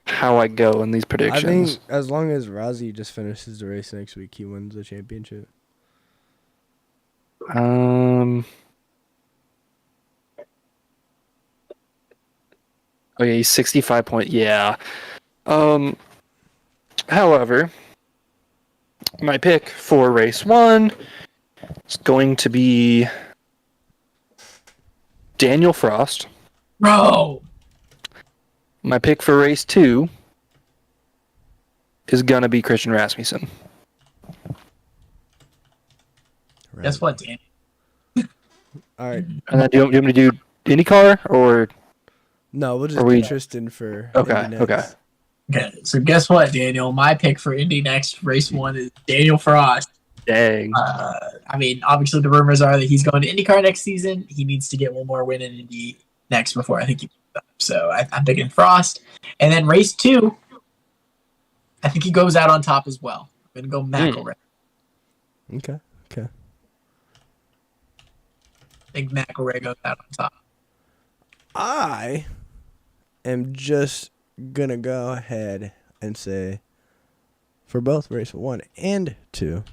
how I go in these I predictions. think as long as Rozzy just finishes the race next week, he wins the championship. Oh yeah, he's 65 point. Yeah. However, my pick for race 1 is going to be Daniel Frost. Bro! My pick for race 2 is gonna be Christian Rasmussen. Right. Guess what, Dan? All right. And then do you want me to do IndyCar or? No, we'll just Are we- do Tristan for Okay, Indy Next. okay. Okay, so guess what, Daniel? My pick for Indy Next race 1 is Daniel Frost. Dang. I mean, obviously the rumors are that he's going to IndyCar next season. He needs to get one more win in Indy Next before I think he moves up. So I'm picking Frost. And then race 2, I think he goes out on top as well. I'm going to go McElroy. Okay. Okay. I think McElroy goes out on top. I am just gonna go ahead and say for both race 1 and 2,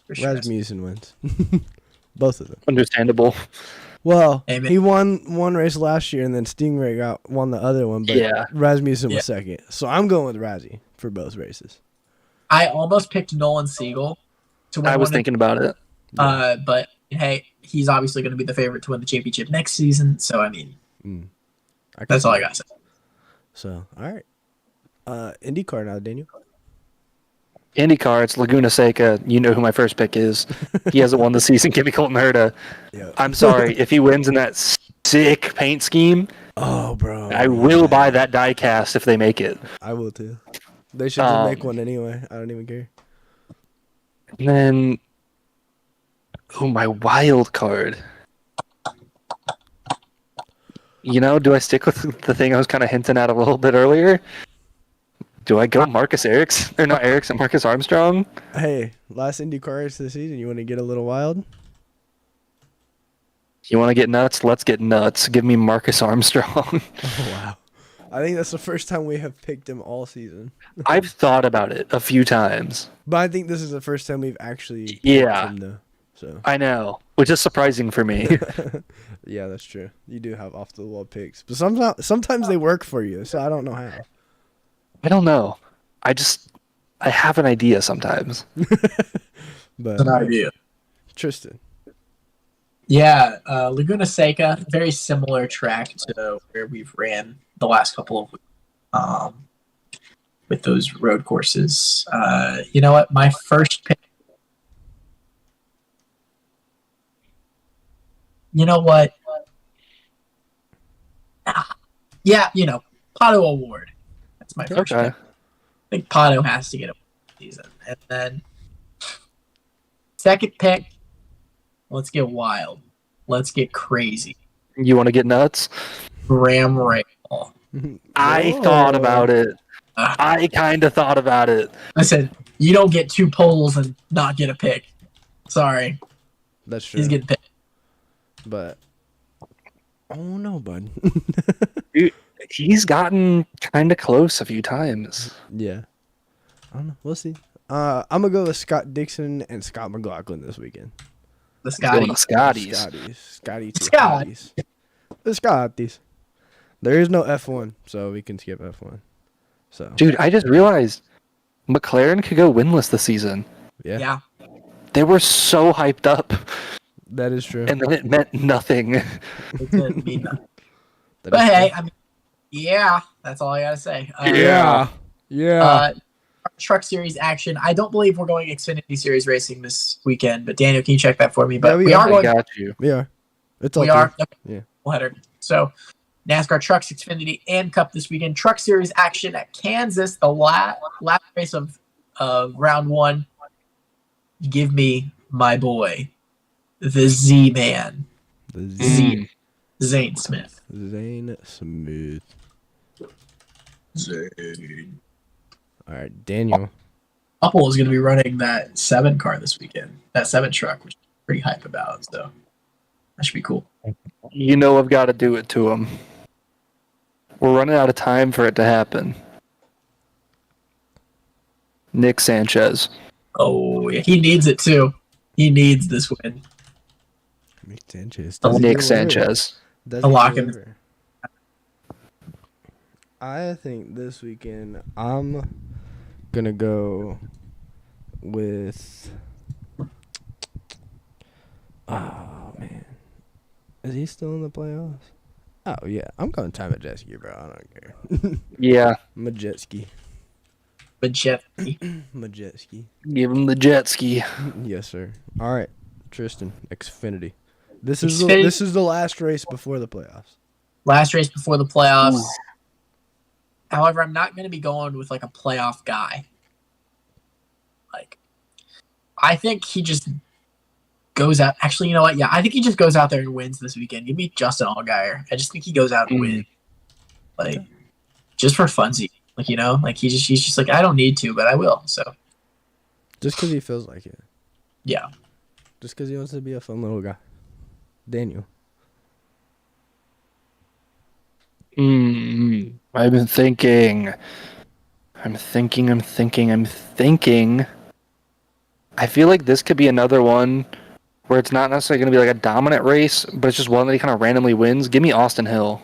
For sure. Rasmussen wins. Both of them. Understandable. Well, Amen. he won one race last year, and then Stingray won the other one, but Yeah. Rasmussen was second. So I'm going with Razzie for both races. I almost picked Nolan Siegel to win. I was thinking about it. But hey, he's obviously going to be the favorite to win the championship next season. So I mean, that's all I got to say. So all right, IndyCar now, Daniel. IndyCar, it's Laguna Seca. You know who my first pick is. He hasn't won the season. Give me Colton Herta. Yeah. I'm sorry. If he wins in that sick paint scheme, Oh, bro, I will buy that die cast if they make it. I will too. They should just make one anyway. I don't even care. And then, my wild card. You know, do I stick with the thing I was kind of hinting at a little bit earlier? Do I go Marcus Ericsson? Or not Ericsson, Marcus Armstrong? Hey, last IndyCar race of the season. You want to get a little wild? You want to get nuts? Let's get nuts. Give me Marcus Armstrong. Oh, wow. I think that's the first time we have picked him all season. I've thought about it a few times. But I think this is the first time we've actually picked Yeah. him, though. So. I know, which is surprising for me. Yeah, that's true. You do have off the wall picks, but sometimes they work for you. So I don't know how. I don't know. I have an idea sometimes. But An idea. Tristan. Yeah, Laguna Seca, very similar track to where we've ran the last couple of weeks with those road courses. You know what? My first pick. You know what? Yeah, Palou Award. That's my first Okay. pick. I think Palou has to get a season. And then second pick, let's get wild. Let's get crazy. You want to get nuts? Graham Rahal. I thought about it. I kind of thought about it. I said, you don't get two polls and not get a pick. Sorry. That's true. He's getting picked. But oh no, bud. Dude, he's gotten kind of close a few times. Yeah. I don't know. We'll see. I'm gonna go with Scott Dixon and Scott McLaughlin this weekend. The Going Scotty. to Scotties. Scotty. Scott. The Scotties. There is no F1, so we can skip F1. So Dude, I just realized McLaren could go winless this season. Yeah. They were so hyped up, that is true. and then it meant nothing. It didn't mean nothing. That But is hey, true. I mean, yeah, that's all I got to say. Yeah. Truck Series action. I don't believe we're going Xfinity Series racing this weekend, but Daniel, can you check that for me? But Yeah, we are I going. got you. We are. It's all We are. true. Okay. Yeah. We'll header. So, NASCAR Trucks, Xfinity, and Cup this weekend. Truck Series action at Kansas, the last race of round one. Give me my boy, the Z-Man, The Zane Smith. Zane Smooth. Zane. All right, Daniel. Apple is going to be running that 7 car this weekend. That 7 truck, which I'm pretty hype about. So, that should be cool. You know I've got to do it to him. We're running out of time for it to happen. Nick Sanchez. Oh, yeah. He needs it, too. He needs this win. Nick Sanchez. Nick Sanchez. To lock him. I think this weekend I'm gonna go with. Oh man, is he still in the playoffs? Oh yeah, I'm going Ty Majeski, bro. I don't care. Yeah. Majeski. Majeski. Give him the jet ski. Yes, sir. All right, Tristan. Xfinity. This Xfinity. is the last race before the playoffs. Last race before the playoffs. However, I'm not going to be going with like a playoff guy. Like, I think he just goes out. Actually, you know what? Yeah, I think he just goes out there and wins this weekend. Give me Justin Allgaier. I just think he goes out and wins. Like, just for funsies. Like, like he's just like, I don't need to, but I will. So, Just because he feels like it. yeah. Just because he wants to be a fun little guy. Daniel. I've been thinking. I'm thinking. I feel like this could be another one where it's not necessarily going to be like a dominant race, but it's just one that he kind of randomly wins, give me Austin Hill.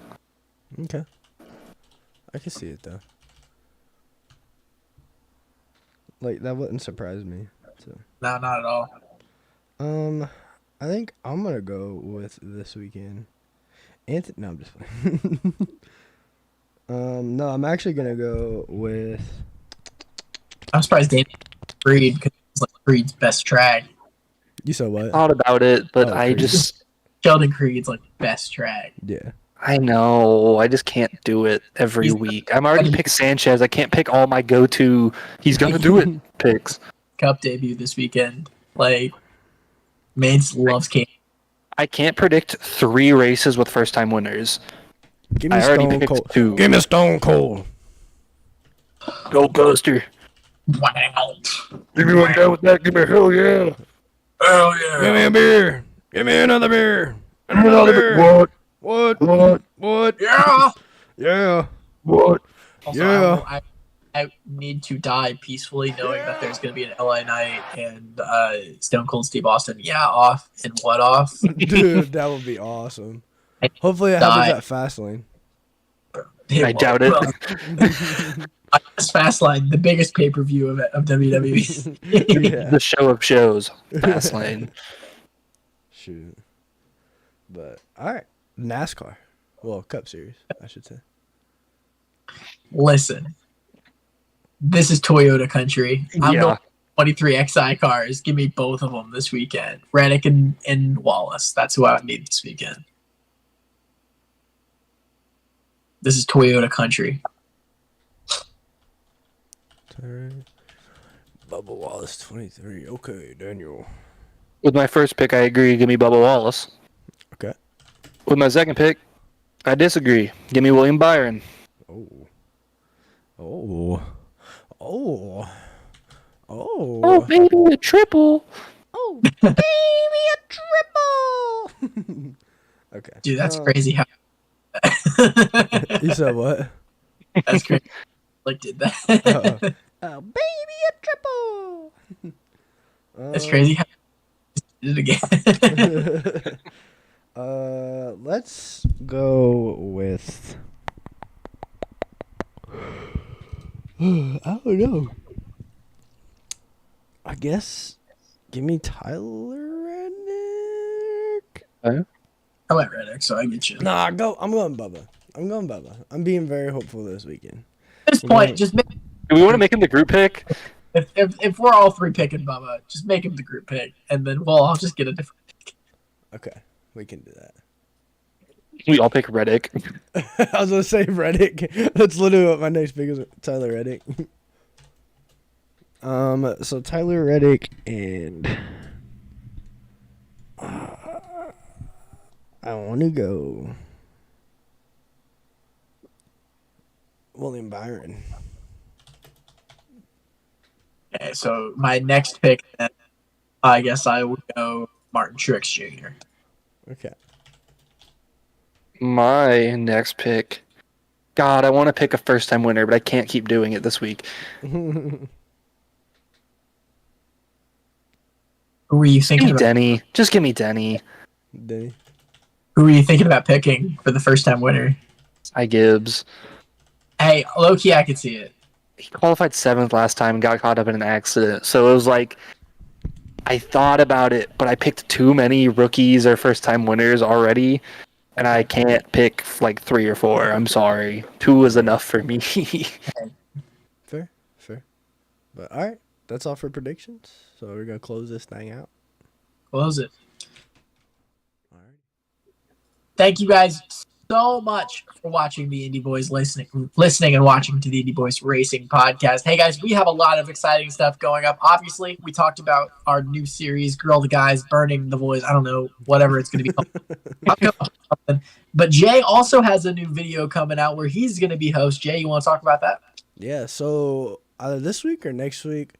Okay. I can see it, though. Like, that wouldn't surprise me. So. No, not at all. I think I'm going to go with this weekend. No, I'm just playing. No, I'm actually going to go with... I'm surprised Danny Creed, because it's like Creed's best track. You said what? Thought about it, but I Creed. just... Sheldon Creed's like best track. Yeah. I know. I just can't do it every week. I'm already picked Sanchez. I can't pick all my go-to, he's going to do it picks. Cup debut this weekend. Like, Mains loves King. I can't predict 3 races with first-time winners. Give me I already Stone picked Cold. 2. Give me Stone Cold. Go Coaster. Wow. Give me one down with that. Give me hell yeah. Oh, yeah. Give me a beer. Give me another beer. What? What? Yeah. Yeah. What? Also, Yeah. I need to die peacefully knowing that there's going to be an LA night and Stone Cold Steve Austin. Yeah, off. And what off? Dude, that would be awesome. Hopefully it happens at Fastlane. I doubt it. Fastlane, the biggest pay-per-view of WWE. Yeah. The show of shows. Fastlane. Shoot. But, all right. NASCAR. Well, Cup Series, I should say. Listen, this is Toyota country. I'm going 23 XI cars. Give me both of them this weekend. Reddick and Wallace. That's who I need this weekend. This is Toyota country. Bubba Wallace 23. Okay, Daniel. With my first pick, I agree. Give me Bubba Wallace. Okay. With my second pick, I disagree. Give me William Byron. Oh, baby, a triple. Oh, baby, a triple. Okay. Dude, that's crazy how You said what? that's crazy. Like did that. Oh, baby, a triple. That's crazy how did it again. Let's go with. I don't know. I guess. Give me Tyler Reddick. I went Reddick, so I get you. Nah, I'm going Bubba. I'm being very hopeful this weekend. At this point, just make, Do we want to make him the group pick? if we're all three picking Bubba, just make him the group pick, and then we'll all just get a different pick. Okay, we can do that. We all pick Reddick. I was gonna say Reddick. That's literally what my next pick is. Tyler Reddick. So Tyler Reddick and I want to go William Byron. Okay, so my next pick, I guess I would go Martin Truex Jr. Okay. My next pick. God, I want to pick a first-time winner, but I can't keep doing it this week. Who were you Give thinking me about? Denny. Just give me Denny. Denny. Who were you thinking about picking for the first time winner? Hi, Gibbs. Hey, low key, I could see it. He qualified 7th last time and got caught up in an accident. So it was like, I thought about it, but I picked too many rookies or first-time winners already, and I can't pick like 3 or 4. I'm sorry. 2 is enough for me. Fair. But all right, that's all for predictions. So we're gonna close this thing out. Close it. All right. Thank you guys so much for watching the Indy Boys, listening and watching to the Indy Boys Racing Podcast. Hey guys, we have a lot of exciting stuff going up. Obviously, we talked about our new series, Grill the Guys, Burning the Boys. I don't know, whatever it's going to be called. But Jay also has a new video coming out where he's going to be host. Jay, you want to talk about that? Yeah. So either this week or next week,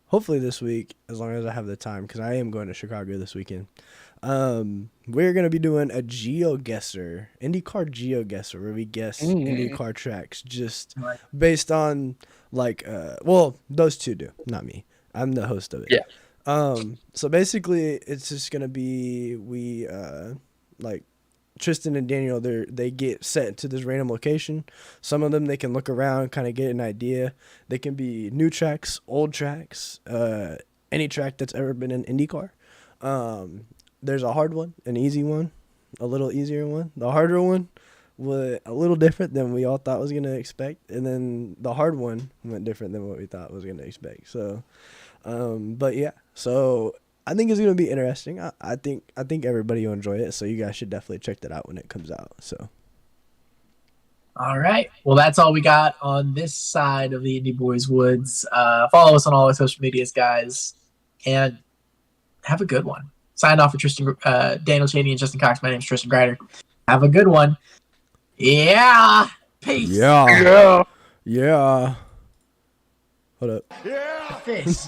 hopefully this week, as long as I have the time, because I am going to Chicago this weekend. We're gonna be doing a GeoGuessr, IndyCar GeoGuessr, where we guess IndyCar tracks just based on like, well, those two do, not me. I'm the host of it. Yeah. So basically, it's just gonna be like Tristan and Daniel. They get sent to this random location. Some of them they can look around, kind of get an idea. They can be new tracks, old tracks, any track that's ever been in IndyCar. There's a hard one, an easy one, a little easier one. The harder one was a little different than we all thought was gonna expect, and then the hard one went different than what we thought was gonna expect. So, but yeah, so I think it's gonna be interesting. I think everybody will enjoy it. So you guys should definitely check that out when it comes out. So. All right. Well, that's all we got on this side of the Indy Boys Woods. Follow us on all our social medias, guys, and have a good one. Signed off for Daniel Cheney and Justin Cox. My name is Tristan Grider. Have a good one. Yeah. Peace. Yeah. Hold up. Yeah. Fish.